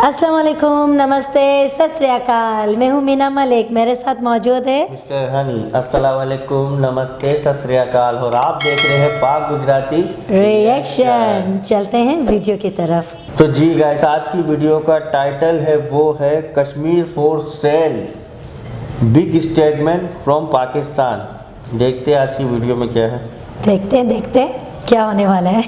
अस्सलाम वालेकुम, नमस्ते, सत श्री अकाल। मैं हूँ मीना मलिक, मेरे साथ मौजूद है मिस्टर हनी। अस्सलाम वालेकुम, नमस्ते, सत श्री अकाल। और आप देख रहे हैं पाक गुजराती रिएक्शन। चलते हैं वीडियो की तरफ। तो जी गाइस, आज की वीडियो का टाइटल है वो है Kashmir for sale, big statement from Pakistan. देखते हैं आज की वीडियो में क्या है। देखते हैं क्या होने वाला है।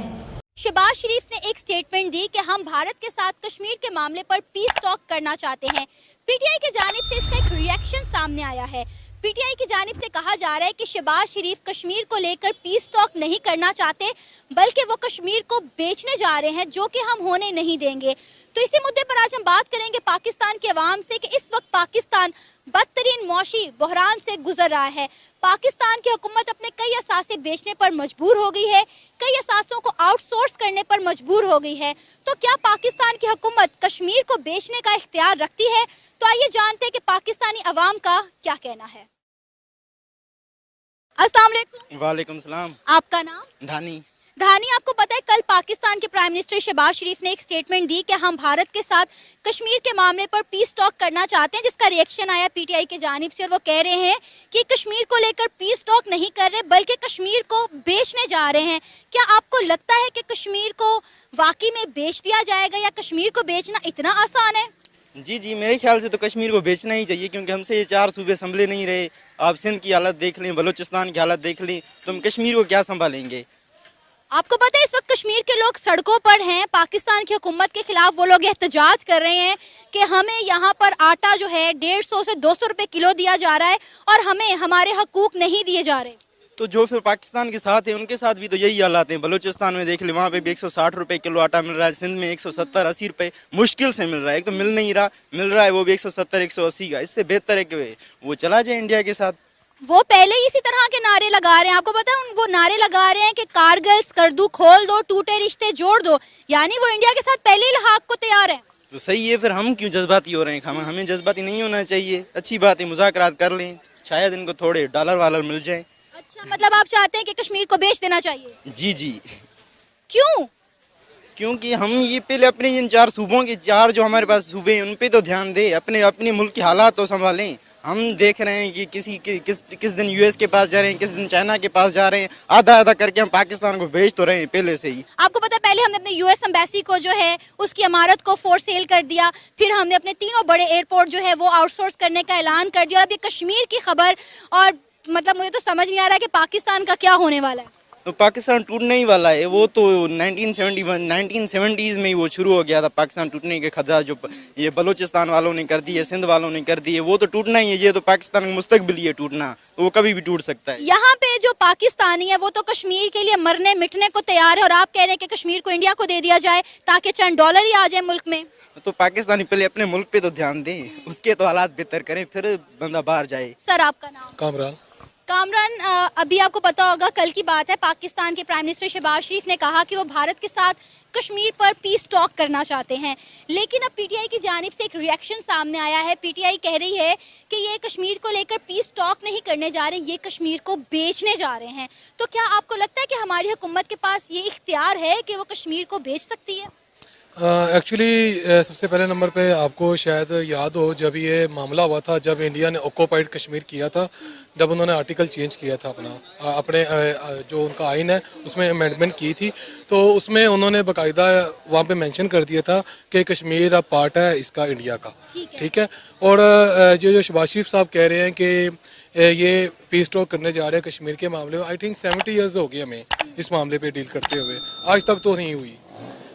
शहबाज शरीफ ने एक स्टेटमेंट दी कि हम भारत के साथ कश्मीर के मामले पर पीस टॉक करना चाहते हैं। पीटीआई की जानिब से इसका एक रिएक्शन सामने आया है। पीटीआई की जानिब से कहा जा रहा है कि शहबाज शरीफ कश्मीर को लेकर पीस टॉक नहीं करना चाहते, बल्कि वो कश्मीर को बेचने जा रहे हैं, जो कि हम होने नहीं देंगे। तो इसी मुद्दे पर आज हम बात करेंगे पाकिस्तान के अवाम से कि इस वक्त पाकिस्तान बदतरीन मौशी बहरान से गुजर रहा है। पाकिस्तान की हुकूमत अपने कई असासे बेचने पर मजबूर हो गई है, कई असासों को आउटसोर्स करने पर मजबूर हो गई है। तो क्या पाकिस्तान की हुकूमत कश्मीर को बेचने का इख्तियार रखती है? तो आइए जानते हैं कि पाकिस्तानी अवाम का क्या कहना है। अस्सलाम वालेकुम। वालेकुम सलाम। आपका नाम? धानी। धानी, आपको पता है कल पाकिस्तान के प्राइम मिनिस्टर शहबाज शरीफ ने एक स्टेटमेंट दी कि हम भारत के साथ कश्मीर के मामले पर पीस टॉक करना चाहते हैं, जिसका रिएक्शन आया पीटीआई की जानिब से। और वो कह रहे हैं कि कश्मीर को लेकर पीस टॉक नहीं कर रहे, बल्कि कश्मीर को बेचने जा रहे हैं। क्या आपको लगता है कि कश्मीर को वाकई में बेच दिया जाएगा, या कश्मीर को बेचना इतना आसान है? जी, मेरे ख्याल से तो कश्मीर को बेचना ही चाहिए, क्योंकि हमसे ये 4 सूबे संभले नहीं रहे। आप सिंध की हालत देख लें, बलूचिस्तान की हालत देख लें, तो हम कश्मीर को क्या संभालेंगे। आपको पता है इस वक्त कश्मीर के लोग सड़कों पर हैं, पाकिस्तान की हुकूमत के खिलाफ वो लोग एहतजाज कर रहे हैं कि हमें यहाँ पर आटा जो है 150 से 200 रुपए किलो दिया जा रहा है और हमें हमारे हकूक नहीं दिए जा रहे। तो जो फिर पाकिस्तान के साथ है उनके साथ भी तो यही हालात हैं। बलूचिस्तान में देख ले, वहाँ पे भी 160 रुपए किलो आटा मिल रहा है। सिंध में 170-80 रुपए मुश्किल से मिल रहा है। एक तो मिल नहीं रहा, मिल रहा है वो भी 170-180 का। इससे बेहतर है कि वो चला जाए इंडिया के साथ। वो पहले ही इसी तरह के नारे लगा रहे हैं। आपको पता है वो नारे लगा रहे हैं कि कारगिल स्कर्दू खोल दो, टूटे रिश्ते जोड़ दो, यानी वो इंडिया के साथ पहले ही लहाक को तैयार है। तो सही है, फिर हम क्यों जज्बाती हो रहे हैं। हमें जज्बाती नहीं होना चाहिए। अच्छी बात है, मुज़ाकरात कर लें, शायद इनको थोड़े डॉलर वालर मिल जाए। अच्छा, मतलब आप चाहते हैं कि कश्मीर को बेच देना चाहिए? जी। क्यों? क्योंकि हम ये पहले अपने इन 4 सूबों के 4 जो हमारे पास सूबे हैं उन पे तो ध्यान दें, अपने मुल्क के हालात तो संभालें। हम देख रहे हैं कि किस दिन यूएस के पास जा रहे हैं, किस दिन चाइना के पास जा रहे हैं। आधा करके हम पाकिस्तान को भेज तो रहे हैं पहले से ही। आपको पता है पहले हमने अपने यूएस एम्बेसी को जो है उसकी इमारत को फॉर सेल कर दिया, फिर हमने अपने तीनों बड़े एयरपोर्ट जो है वो आउटसोर्स करने का ऐलान कर दिया, और अब ये कश्मीर की खबर। और मतलब मुझे तो समझ नहीं आ रहा कि पाकिस्तान का क्या होने वाला है। तो पाकिस्तान टूटने ही वाला है। वो तो 1970s में ही वो शुरू हो गया था पाकिस्तान टूटने के खतरा। जो ये बलूचिस्तान वालों ने कर दी है, सिंध वालों ने कर दी है, वो तो टूटना ही है। ये तो पाकिस्तान का मुस्तकबिल ही है टूटना, तो वो कभी भी टूट सकता है। यहाँ पे जो पाकिस्तानी है वो तो कश्मीर के लिए मरने मिटने को तैयार है, और आप कह रहे हैं कि कश्मीर को इंडिया को दे दिया जाए ताकि चंद डॉलर ही आ जाए मुल्क में। तो पाकिस्तानी पहले अपने मुल्क पे तो ध्यान दें, उसके तो हालात बेहतर करें, फिर बंदा बाहर जाए। सर, आपका नाम? कामरान, अभी आपको पता होगा कल की बात है, पाकिस्तान के प्राइम मिनिस्टर शहबाज शरीफ ने कहा कि वो भारत के साथ कश्मीर पर पीस टॉक करना चाहते हैं। लेकिन अब पीटीआई की जानिब से एक रिएक्शन सामने आया है। पीटीआई कह रही है कि ये कश्मीर को लेकर पीस टॉक नहीं करने जा रहे, ये कश्मीर को बेचने जा रहे हैं। तो क्या आपको लगता है कि हमारी हुकूमत के पास ये इख्तियार है कि वो कश्मीर को बेच सकती है? एक्चुअली सबसे पहले नंबर पे आपको शायद याद हो, जब ये मामला हुआ था, जब इंडिया ने ऑक्यूपाइड कश्मीर किया था, जब उन्होंने आर्टिकल चेंज किया था अपने जो उनका आइन है उसमें अमेंडमेंट की थी, तो उसमें उन्होंने बाकायदा वहाँ पे मेंशन कर दिया था कि कश्मीर अब पार्ट है इसका इंडिया का। ठीक है। और जो शहबाज शरीफ साहब कह रहे हैं कि ये पीस टॉक करने जा रहे हैं कश्मीर के मामले में, आई थिंक 70 ईयर्स हो गए हमें इस मामले पर डील करते हुए, आज तक तो नहीं हुई।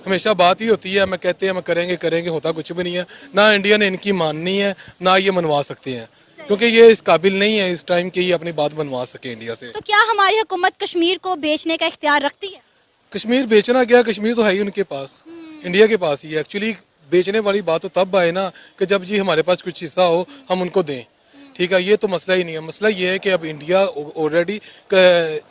हमेशा बात ही होती है, मैं कहते हैं हम करेंगे, होता कुछ भी नहीं है। ना इंडिया ने इनकी माननी है, ना ये मनवा सकते हैं, क्योंकि ये इस काबिल नहीं है इस टाइम की ये अपनी बात बनवा सके इंडिया से। तो क्या हमारी हुकूमत कश्मीर को बेचने का इख्तियार रखती है? कश्मीर बेचना क्या, कश्मीर तो है ही उनके पास, इंडिया के पास ही है। एक्चुअली बेचने वाली बात तो तब आए ना कि जब जी हमारे पास कुछ हिस्सा हो हम उनको दें। ठीक है, ये तो मसला ही नहीं है। मसला ये है कि अब इंडिया ऑलरेडी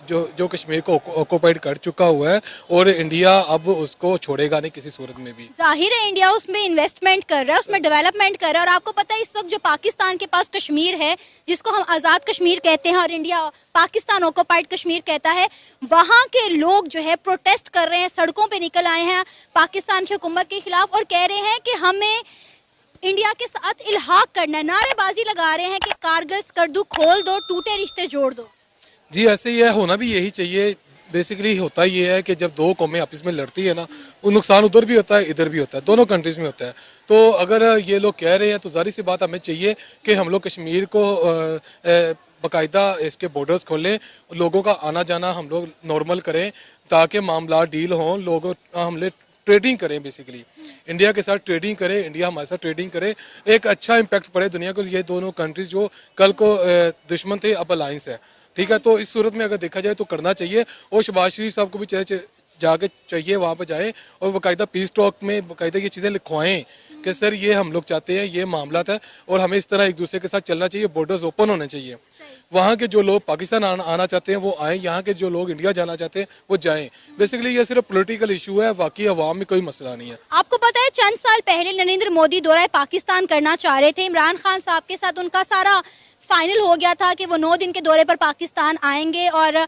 जो कश्मीर को ऑक्यूपाइड कर चुका हुआ है, और इंडिया अब उसको छोड़ेगा नहीं किसी सूरत में भी। जाहिर है इंडिया उसमें इन्वेस्टमेंट कर रहा है, उसमें डेवलपमेंट कर रहा है। और आपको पता है इस वक्त जो पाकिस्तान के पास कश्मीर है, जिसको हम आज़ाद कश्मीर कहते हैं और इंडिया पाकिस्तान ऑक्यूपाइड कश्मीर कहता है, वहाँ के लोग जो है प्रोटेस्ट कर रहे हैं, सड़कों पे निकल आए हैं पाकिस्तान की हुकूमत के खिलाफ, और कह रहे हैं कि हमें इंडिया के साथ इल्हाक करना है, नारेबाजी लगा रहे हैं कि कारगिल स्कर्दू खोल दो, टूटे रिश्ते जोड़ दो। जी ऐसे ही है, होना भी यही चाहिए। बेसिकली होता ये है कि जब दो कौमें आपस में लड़ती है ना, वो नुकसान उधर भी होता है इधर भी होता है, दोनों कंट्रीज में होता है। तो अगर ये लोग कह रहे हैं तो जाहिर सी बात हमें चाहिए कि हम लोग कश्मीर को बाकायदा इसके बॉर्डर्स खोलें, लोगों का आना जाना हम लोग नॉर्मल करें ताकि मामला डील हों, लोग हम लोग ट्रेडिंग करें, बेसिकली इंडिया के साथ ट्रेडिंग करें, इंडिया हमारे साथ ट्रेडिंग करे, एक अच्छा इम्पैक्ट पड़े दुनिया को। ये दोनों कंट्रीज जो कल को दुश्मन थे अब अलायंस है, ठीक है। तो इस सूरत में अगर देखा जाए तो करना चाहिए, और शहबाज शरीफ साहब को भी जाके चाहिए वहाँ पर जाए और बाकायदा पीस टॉक में बाकायदा ये चीज़ें लिखवाएं कि सर ये हम लोग चाहते हैं, ये मामला है और हमें इस तरह एक दूसरे के साथ चलना चाहिए, बॉर्डर्स ओपन होने चाहिए। वहाँ के जो लोग पाकिस्तान आना चाहते हैं वो आएँ, यहाँ के जो लोग इंडिया जाना चाहते हैं वो जाएं। बेसिकली ये सिर्फ पॉलिटिकल इशू है, बाकी अवाम में कोई मसला नहीं है। आपको पता है चंद साल पहले नरेंद्र मोदी दौरा पाकिस्तान करना चाह रहे थे, इमरान खान साहब के साथ उनका सारा फाइनल हो गया था कि वो 9 दिन के दौरे पर पाकिस्तान आएंगे और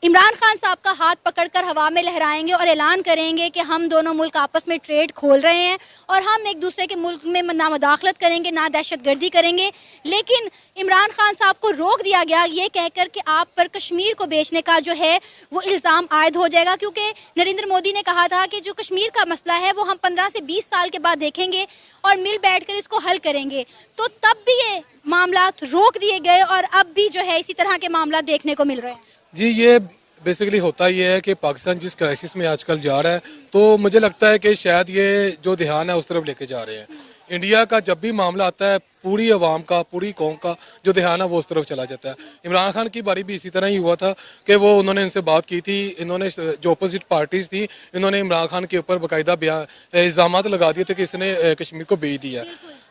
इमरान खान साहब का हाथ पकड़कर हवा में लहराएंगे और ऐलान करेंगे कि हम दोनों मुल्क आपस में ट्रेड खोल रहे हैं और हम एक दूसरे के मुल्क में ना मुदाखलत करेंगे ना दहशतगर्दी करेंगे। लेकिन इमरान खान साहब को रोक दिया गया ये कहकर कि आप पर कश्मीर को बेचने का जो है वो इल्ज़ाम आयद हो जाएगा, क्योंकि नरेंद्र मोदी ने कहा था कि जो कश्मीर का मसला है वो हम 15 से 20 साल के बाद देखेंगे और मिल बैठकर इसको हल करेंगे। तो तब भी ये मामला रोक दिए गए और अब भी जो है इसी तरह के मामला देखने को मिल रहे हैं। जी ये बेसिकली होता ये है कि पाकिस्तान जिस क्राइसिस में आजकल जा रहा है, तो मुझे लगता है कि शायद ये जो ध्यान है उस तरफ लेके जा रहे हैं। इंडिया का जब भी मामला आता है पूरी अवाम का, पूरी कौम का जो ध्यान है वो उस तरफ चला जाता है। इमरान खान की बारी भी इसी तरह ही हुआ था कि वो उन्होंने इनसे बात की थी, इन्होंने जो अपोजिट पार्टीज थी इन्होंने इमरान खान के ऊपर बाकायदा इल्ज़ाम लगा दिए थे कि इसने कश्मीर को बेच दिया,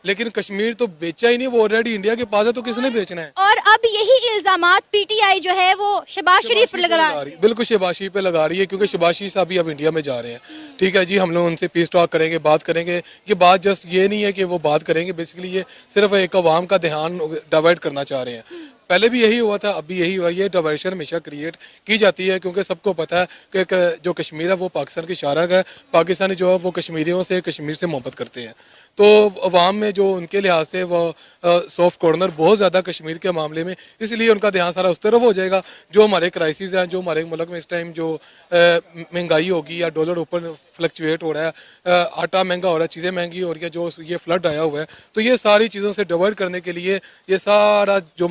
लेकिन कश्मीर तो बेचा ही नहीं, वो ऑलरेडी इंडिया के पास है, तो किसने बेचना है। और अब यही इल्जामात पीटीआई जो है वो शहबाज शरीफ पर लगा रही है। बिल्कुल शहबाज शरीफ पे लगा रही है, क्योंकि शहबाज शरीफ साहब भी अब इंडिया में जा रहे हैं, ठीक है जी। हम लोग उनसे पीस टॉक करेंगे, बात करेंगे। ये बात जस्ट ये नहीं है कि वो बात करेंगे, बेसिकली ये सिर्फ एक अवाम का ध्यान डाइवर्ट करना चाह रहे हैं। पहले भी यही हुआ था, अब भी यही हुआ। ये डाइवर्शन हमेशा क्रिएट की जाती है, क्योंकि सबको पता है कि जो कश्मीर है वो पाकिस्तान की शारक है, पाकिस्तानी जो है वो कश्मीरियों से, कश्मीर से मोहब्बत करते हैं। तो अवाम में जो उनके लिहाज से वो सॉफ्ट कॉर्नर बहुत ज़्यादा कश्मीर के मामले में, इसलिए उनका ध्यान सारा उस तरफ हो जाएगा। जो हमारे क्राइसिस हैं, जो हमारे मुल्क में इस टाइम जो महंगाई होगी या डॉलर ऊपर फ्लक्चुएट हो रहा है, आटा महंगा हो रहा है, चीज़ें महंगी हो रही है, जो ये फ्लड आया हुआ है, तो ये सारी चीज़ों से डाइवर्ट करने के लिए ये सारा जो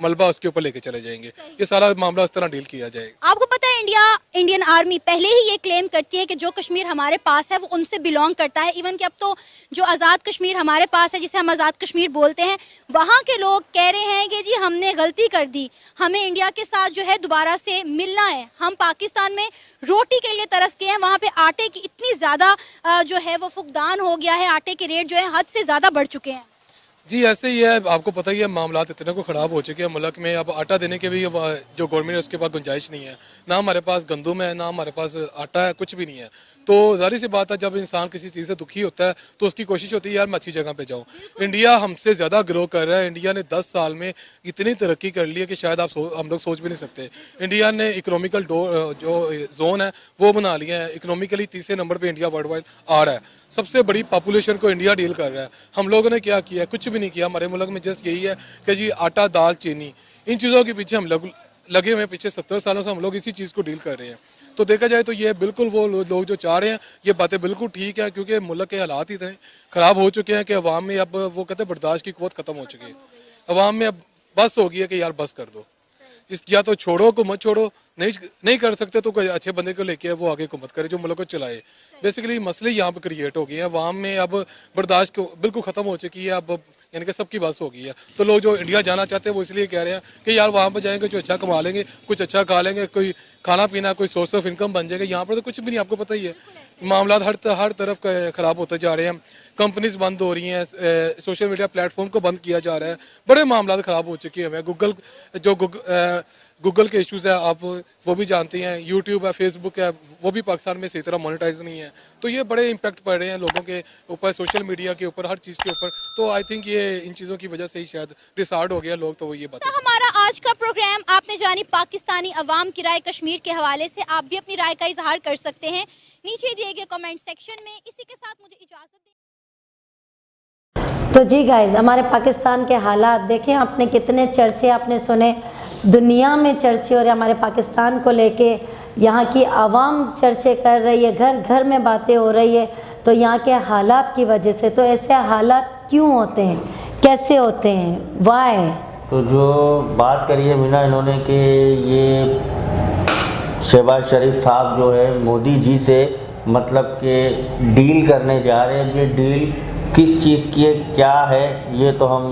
मलबा उसके ऊपर लेके चले जाएंगे, ये सारा मामला उस तरह डील किया जाएगा। आपको पता है इंडियन आर्मी पहले ही ये क्लेम करती है कि जो कश्मीर हमारे पास है वो उनसे बिलोंग करता है। इवन कि अब तो जो आज़ाद कश्मीर हमारे पास है, जिसे हम आज़ाद कश्मीर बोलते हैं, वहाँ के लोग कह रहे हैं कि जी हमने गलती कर दी, हमें इंडिया के साथ जो है दोबारा से मिलना है। हम पाकिस्तान में रोटी के लिए तरस गए हैं, वहाँ पे आटे की इतनी ज़्यादा जो है वो फुकदान हो गया है, आटे के रेट जो है हद से ज़्यादा बढ़ चुके हैं। जी ऐसे ही है, आपको पता ही है मामला इतने को ख़राब हो चुके हैं मुल्क में। अब आटा देने के भी जो गवर्नमेंट है उसके पास गुंजाइश नहीं है, ना हमारे पास गंदम है, ना हमारे पास आटा है, कुछ भी नहीं है। तो जाहिर सी बात है जब इंसान किसी चीज़ से दुखी होता है तो उसकी कोशिश होती है यार मैं अच्छी जगह पे जाऊँ। इंडिया हमसे ज़्यादा ग्रो कर रहा है, इंडिया ने 10 साल में इतनी तरक्की कर ली है कि शायद हम लोग सोच भी नहीं सकते। इंडिया ने इकोनॉमिकल जो जोन है वो बना लिया है, इकोनॉमिकली तीसरे नंबर पर इंडिया वर्ल्ड वाइड आ रहा है, सबसे बड़ी पॉपुलेशन को इंडिया डील कर रहा है। हम लोगों ने क्या किया, कुछ भी नहीं किया। हमारे मुल्क में जस्ट यही है कि जी आटा, दाल, चीनी, इन चीज़ों के पीछे हम लगे हुए हैं। पिछले 70 सालों से हम लोग इसी चीज़ को डील कर रहे हैं। तो देखा जाए तो ये बिल्कुल वो लोग जो चाह रहे हैं ये बातें बिल्कुल ठीक है, क्योंकि मुल्क के हालात इतने ख़राब हो चुके हैं कि अवाम में अब वो कहते हैं बर्दाश्त की क़ुव्वत ख़त्म हो चुकी है। अवाम में अब बस हो गई है कि यार बस कर दो, इस या तो छोड़ो को मत छोड़ो, नहीं कर सकते तो कोई अच्छे बंदे को लेके वो आगे हुकूमत करे जो मुल्क को चलाए। बेसिकली मसले यहाँ पे क्रिएट हो गए हैं, अवाम में अब बर्दाश्त को बिल्कुल ख़त्म हो चुकी है। अब यानी कि सबकी बस हो गई है। तो लोग जो इंडिया जाना चाहते हैं वो इसलिए कह रहे हैं कि यार वहाँ पर जाएंगे जो अच्छा कमा लेंगे, कुछ अच्छा खा लेंगे, कोई खाना पीना, कोई सोर्स ऑफ इनकम बन जाएगा। यहाँ पर तो कुछ भी नहीं, आपको पता ही है मामला हर तरफ ख़राब होते जा रहे हैं। कंपनीज बंद हो रही हैं, सोशल मीडिया प्लेटफॉर्म को बंद किया जा रहा है, बड़े मामला ख़राब हो चुके हैं। गूगल के इश्यूज़ है, आप वो भी जानते हैं, यूट्यूब है, फेसबुक है, वो भी पाकिस्तान में सही तरह मोनेटाइज नहीं है। तो ये बड़े इम्पैक्ट पड़ रहे हैं लोगों के ऊपर, सोशल मीडिया के ऊपर, हर चीज़ के ऊपर। तो आई थिंक ये इन चीज़ों की वजह से ही शायद डिसार्ड हो गया लोग। तो वो ये बात हमारा आज का प्रोग्राम आपने जानी पाकिस्तानी अवाम की राय कश्मीर के हवाले से। आप भी अपनी राय का इजहार कर सकते हैं नीचे दिए गए कमेंट सेक्शन में। इसी के साथ मुझे इजाज़त तो जी गाइस, हमारे पाकिस्तान के हालात देखें आपने, कितने चर्चे आपने सुने, दुनिया में चर्चे हो रहे हमारे पाकिस्तान को लेके, यहाँ की आवाम चर्चे कर रही है, घर घर में बातें हो रही है, तो यहाँ के हालात की वजह से। तो ऐसे हालात क्यों होते हैं, कैसे होते हैं, वाई? तो जो बात करी है मीना इन्होंने कि ये शहबाज शरीफ साहब जो है मोदी जी से मतलब कि डील करने जा रहे हैं, ये डील किस चीज़ की है, क्या है, ये तो हम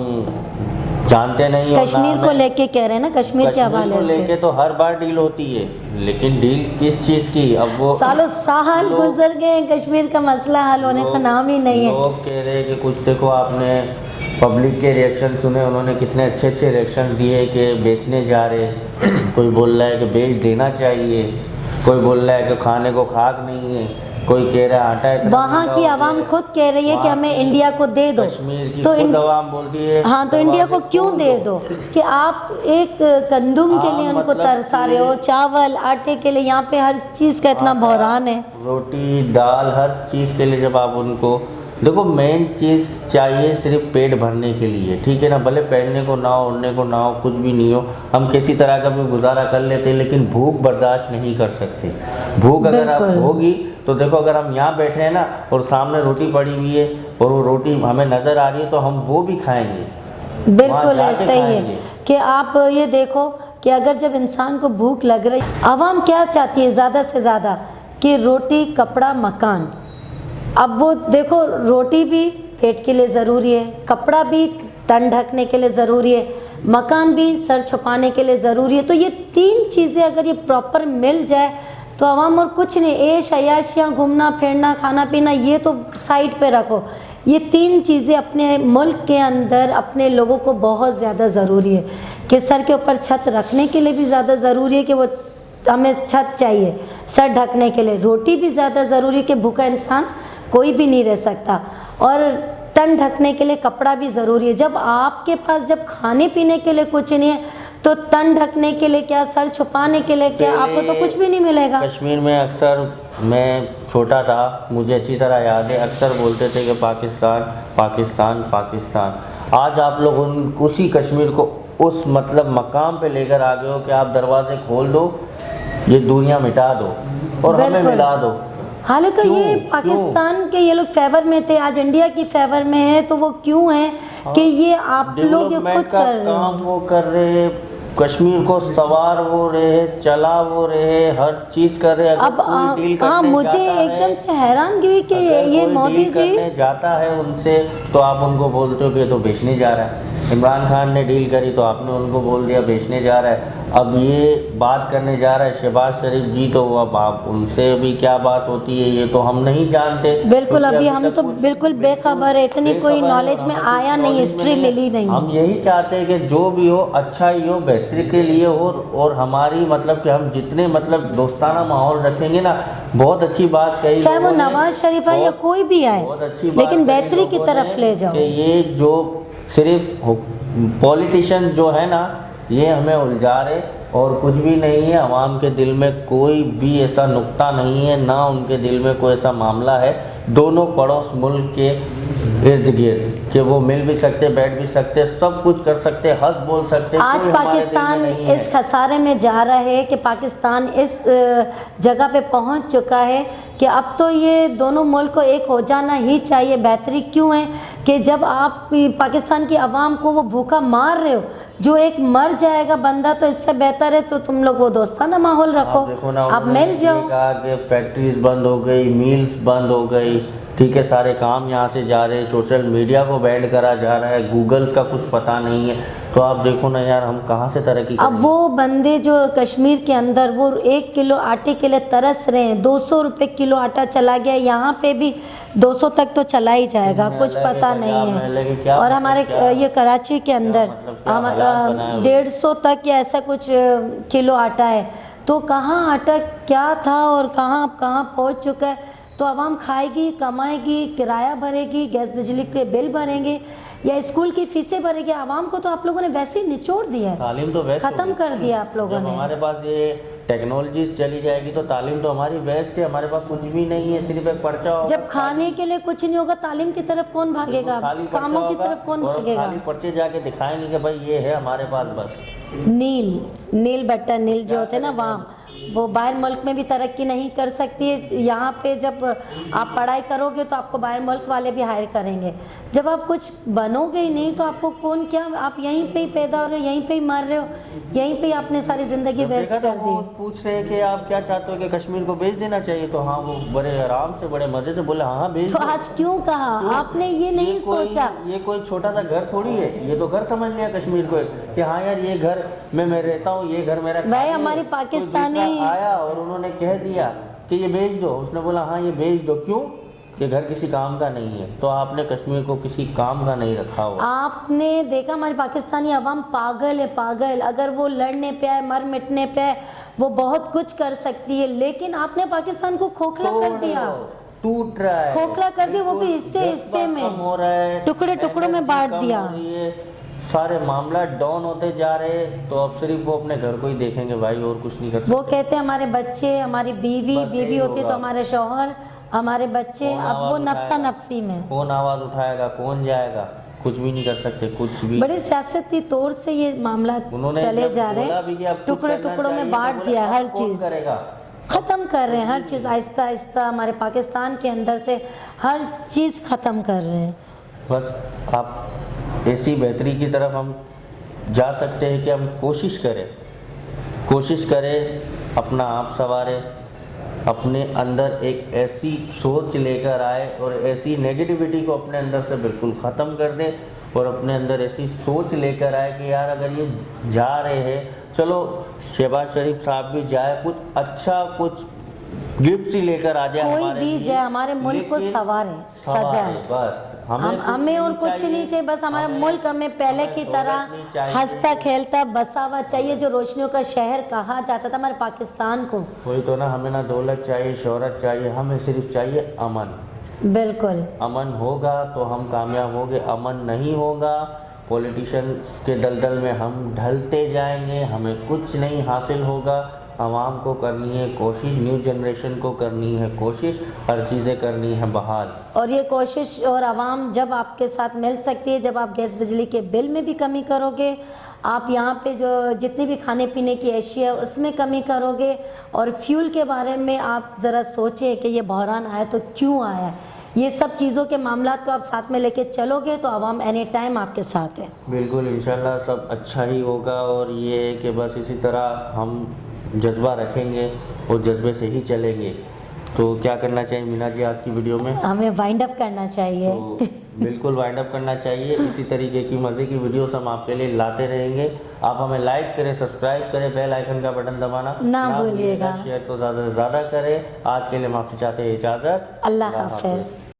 जानते नहीं। और कश्मीर को लेके कह रहे हैं ना, कश्मीर के हवाले को लेके से तो हर बार डील होती है, लेकिन डील किस चीज़ की? अब वो सालों साल गुजर गए, कश्मीर का मसला हल होने का नाम ही नहीं है। लोग कह रहे हैं कि कुछ, देखो आपने पब्लिक के रिएक्शन सुने, उन्होंने कितने अच्छे अच्छे रिएक्शन दिए कि बेचने जा रहे कोई बोल रहा है कि बेच देना चाहिए, कोई बोल रहा है कि खाने को खाक नहीं है, कोई कह रहा है आटा इतना वहाँ की आवाम खुद कह रही है कि हमें इंडिया को दे दो। कश्मीर की तो खुद आवाम बोलती है हाँ, तो इंडिया को क्यों दे दो कि आप एक कंदुम के लिए उनको मतलब तरसा रहे हो, चावल आटे के लिए, यहाँ पे हर चीज़ का इतना बहरान है। रोटी दाल हर चीज़ के लिए जब आप उनको देखो, मेन चीज़ चाहिए सिर्फ पेट भरने के लिए, ठीक है ना, भले पहनने को ना हो, ओढ़ने को ना हो, कुछ भी नहीं हो, हम किसी तरह का भी गुजारा कर लेते हैं, लेकिन भूख बर्दाश्त नहीं कर सकते। भूख अगर आप होगी तो देखो, अगर हम यहाँ बैठे हैं ना और सामने रोटी पड़ी हुई है और वो रोटी हमें नज़र आ रही है तो हम वो भी खाएंगे। बिल्कुल ऐसा ही है कि आप ये देखो कि अगर जब इंसान को भूख लग रही, आवाम क्या चाहती है ज़्यादा से ज़्यादा कि रोटी, कपड़ा, मकान। अब वो देखो, रोटी भी पेट के लिए ज़रूरी है, कपड़ा भी तन ढकने के लिए ज़रूरी है, मकान भी सर छुपाने के लिए ज़रूरी है। तो ये तीन चीज़ें अगर ये प्रॉपर मिल जाए तो आवाम और कुछ नहीं, ऐश अयाशियाँ, घूमना फिरना, खाना पीना, ये तो साइड पे रखो, ये तीन चीज़ें अपने मुल्क के अंदर अपने लोगों को बहुत ज़्यादा ज़रूरी है। कि सर के ऊपर छत रखने के लिए भी ज़्यादा ज़रूरी है कि वो हमें छत चाहिए, सर ढकने के लिए रोटी भी ज़्यादा ज़रूरी है कि भूखा इंसान कोई भी नहीं रह सकता, और तन ढकने के लिए कपड़ा भी ज़रूरी है। जब आपके पास जब खाने पीने के लिए कुछ नहीं है तो तन ढकने के लिए क्या, सर छुपाने के लिए क्या, आपको तो कुछ भी नहीं मिलेगा। कश्मीर में अक्सर, मैं छोटा था मुझे अच्छी तरह याद है, अक्सर बोलते थे कि पाकिस्तान पाकिस्तान पाकिस्तान। आज आप लोग उसी कश्मीर को उस मतलब मकाम पे लेकर आ गए हो कि आप दरवाजे खोल दो, ये दुनिया मिटा दो और हमें मिला दो। हालांकि ये पाकिस्तान के ये लोग फेवर में थे, आज इंडिया की फेवर में है, तो वो क्यों है कि ये आप लोग ये खुद कर रहे काम वो कर रहे, कश्मीर को सवार वो रहे, चला वो रहे, हर चीज़ कर रहे। अब हाँ, मुझे एकदम से हैरानगी हुई कि ये मोदी जी जाता है उनसे तो आप उनको बोलते हो कि ये तो बेचने जा रहा है। इमरान खान ने डील करी तो आपने उनको बोल दिया बेचने जा रहा है। अब ये बात करने जा रहा है शहबाज शरीफ जी, तो अब आप उनसे भी क्या बात होती है ये तो हम नहीं जानते। बिल्कुल, अभी हम तो बिल्कुल बेखबर है, इतनी कोई नॉलेज में आया नहीं, हिस्ट्री मिली नहीं। हम यही चाहते हैं कि जो भी हो अच्छा ही हो, बेहतरी के लिए हो, और हमारी मतलब कि हम जितने मतलब दोस्ताना माहौल रखेंगे ना, बहुत अच्छी बात कही, चाहे वो नवाज शरीफ आए या कोई भी आए, बहुत अच्छी बात, लेकिन बेहतरी की तरफ ले जाओ। ये जो सिर्फ पॉलिटिशियन जो है ना, ये हमें उलझा रहे और कुछ भी नहीं है। आवाम के दिल में कोई भी ऐसा नुक्ता नहीं है, ना उनके दिल में कोई ऐसा मामला है। दोनों पड़ोस मुल्क के इर्द गिर्द कि वो मिल भी सकते, बैठ भी सकते, सब कुछ कर सकते, हंस बोल सकते। आज पाकिस्तान इस खसारे में जा रहा है कि पाकिस्तान इस जगह पे पहुंच चुका है कि अब तो ये दोनों मुल्क को एक हो जाना ही चाहिए। बेहतरी क्यों है कि जब आप पाकिस्तान की आवाम को वो भूखा मार रहे हो, जो एक मर जाएगा बंदा, तो इससे बेहतर है तो तुम लोग वो दोस्ताना माहौल रखो, आप मिल जाओ। कहा कि फैक्ट्रीज बंद हो गई, मिल्स बंद हो गई, ठीक है, सारे काम यहाँ से जा रहे हैं, सोशल मीडिया को बैंड करा जा रहा है, गूगल्स का कुछ पता नहीं है, तो आप देखो ना यार हम कहाँ से तरक्की करेंगे। अब वो बंदे जो कश्मीर के अंदर वो 1 किलो आटे के लिए तरस रहे हैं, 200 रुपये किलो आटा चला गया, यहाँ पे भी 200 तक तो चला ही जाएगा, कुछ पता नहीं है। और हमारे ये कराची के अंदर 150 तक या ऐसा कुछ किलो आटा है, तो कहाँ आटा क्या था और कहाँ पहुँच चुका है। तो आवाम खाएगी, कमाएगी, किराया भरेगी, गैस बिजली के बिल भरेंगे या स्कूल की फीसें भरेगी। आवाम को तो आप लोगों ने वैसे ही निचोड़ दिया है, तालीम तो वैसे खत्म कर दिया आप लोगों ने। हमारे पास ये टेक्नोलॉजी चली जाएगी तो तालीम तो हमारी वेस्ट है, हमारे पास कुछ भी नहीं है, सिर्फ एक पर्चा होगा। जब खाने के लिए कुछ नहीं होगा, तालीम की तरफ कौन भागेगा, खाली पर्चा कामों की होगा तरफ कौन और भागेगा। खाली पर्चे जाके दिखाएंगे कि भाई ये है हमारे पास, बस। नील बट्टा नील जो होते हैं ना, वहाँ वो बाहर मुल्क में भी तरक्की नहीं कर सकती है। यहाँ पे जब आप पढ़ाई करोगे तो आपको बाहर मुल्क वाले भी हायर करेंगे। जब आप कुछ बनोगे ही नहीं तो आपको कौन क्या, आप यहीं पे ही पैदा हो रहे हो, यहीं पे ही मर रहे हो, यहीं पे ही आपने सारी ज़िंदगी वेस्ट देखा कर तो वो दी। पूछ रहे हैं कि आप क्या चाहते हो कि कश्मीर को बेच देना चाहिए, तो हाँ वो बड़े आराम से बड़े मजे से बोले हाँ बेच तो दो। आज क्यों कहा क्यों? आपने, ये नहीं सोचा। ये कोई छोटा सा घर थोड़ी है, ये तो घर समझ लिया कश्मीर को कि हाँ यार ये घर में मैं रहता हूँ, ये घर मेरा। भाई हमारी कोई पाकिस्तानी दूसरा आया और उन्होंने कह दिया कि ये बेच दो, उसने बोला हाँ ये बेच दो, क्यों? कि घर किसी काम का नहीं है। तो आपने कश्मीर को किसी काम का नहीं रखा हुआ। आपने देखा हमारी पाकिस्तानी अवाम पागल है, पागल। अगर वो लड़ने पे आए, मर मिटने पे आए, वो बहुत कुछ कर सकती है, लेकिन आपने पाकिस्तान को खोखला कर दिया, टूट रहा है, खोखला कर दिया, वो भी हिस्से में, हो रहा है, टुकड़े टुकड़ों में बांट दिया। सारे मामला डाउन होते जा रहे हैं, तो अब सिर्फ वो अपने घर को ही देखेंगे भाई, और कुछ नहीं कर सकते। वो कहते हैं हमारे बच्चे, हमारी बीवी बस यही होती है तो होगा। हमारे शौहर, हमारे बच्चे, कौन अब वो आवाज़ नफ्सा उठाएगा? नफ्सी में। कौन आवाज उठाएगा, कौन जाएगा, कुछ भी नहीं कर सकते, कुछ भी। बड़े सियासती तौर से ये मामला उन्होंने चले जब जा रहे बोला भी कि अब हैं, कुछ टुकड़े करना टुकड़ों में चाहिए, बांट तो बोला, दिया, अब हर कौन चीज़ करेगा? ख़त्म कर रहे हैं, हर चीज़ आहिस्ता आहिस्ता हमारे पाकिस्तान के अंदर से हर चीज़ ख़त्म कर रहे हैं। बस आप ऐसी बेहतरी की तरफ हम जा सकते हैं कि हम कोशिश करें अपना आप संवारें, अपने अंदर एक ऐसी सोच लेकर आए और ऐसी नेगेटिविटी को अपने अंदर से बिल्कुल ख़त्म कर दें, और अपने अंदर ऐसी सोच लेकर आए कि यार अगर ये जा रहे हैं, चलो शहबाज शरीफ साहब भी जाए, कुछ अच्छा कुछ गिफ्ट ही लेकर आ जाए, कोई हमारे भी लिए, जाए, हमारे मुल्क को लेकिन सवारे, सजाए। बस हमें और कुछ नहीं चाहिए, बस हमारा मुल्क हमें पहले की तरह हंसता खेलता बसा हुआ चाहिए, जो रोशनियों का शहर कहा जाता था हमारे पाकिस्तान को। वही तो ना, हमें ना दौलत चाहिए, शोहरत चाहिए, हमें सिर्फ चाहिए अमन। बिल्कुल, अमन होगा तो हम कामयाब होंगे, अमन नहीं होगा पॉलिटिशियन के दलदल में हम ढलते जाएंगे, हमें कुछ नहीं हासिल होगा। आवाम को करनी है कोशिश, न्यू जनरेशन को करनी है कोशिश, हर चीज़ें करनी है बहाल। और ये कोशिश और आवाम जब आपके साथ मिल सकती है, जब आप गैस बिजली के बिल में भी कमी करोगे, आप यहाँ पे जो जितनी भी खाने पीने की अशिया है उसमें कमी करोगे, और फ्यूल के बारे में आप ज़रा सोचें कि ये बहरान आया तो क्यों आया। ये सब चीज़ों के मामला को आप साथ में लेके चलोगे तो आवाम एनी टाइम आपके साथ है। बिल्कुल, इंशाल्लाह सब अच्छा ही होगा। और ये है कि बस इसी तरह हम जज्बा रखेंगे और जज्बे से ही चलेंगे। तो क्या करना चाहिए मीना जी आज की वीडियो में? हमें वाइंड अप करना चाहिए। तो बिल्कुल वाइंड अप करना चाहिए। इसी तरीके की मज़े की वीडियोस हम आपके लिए लाते रहेंगे। आप हमें लाइक करें, सब्सक्राइब करें, बेल आइकन का बटन दबाना ना भूलिएगा। शेयर तो ज़्यादा से ज़्यादा करें। आज के लिए हम आपसे चाहते हैं इजाज़त। अल्लाह हाफ़िज़।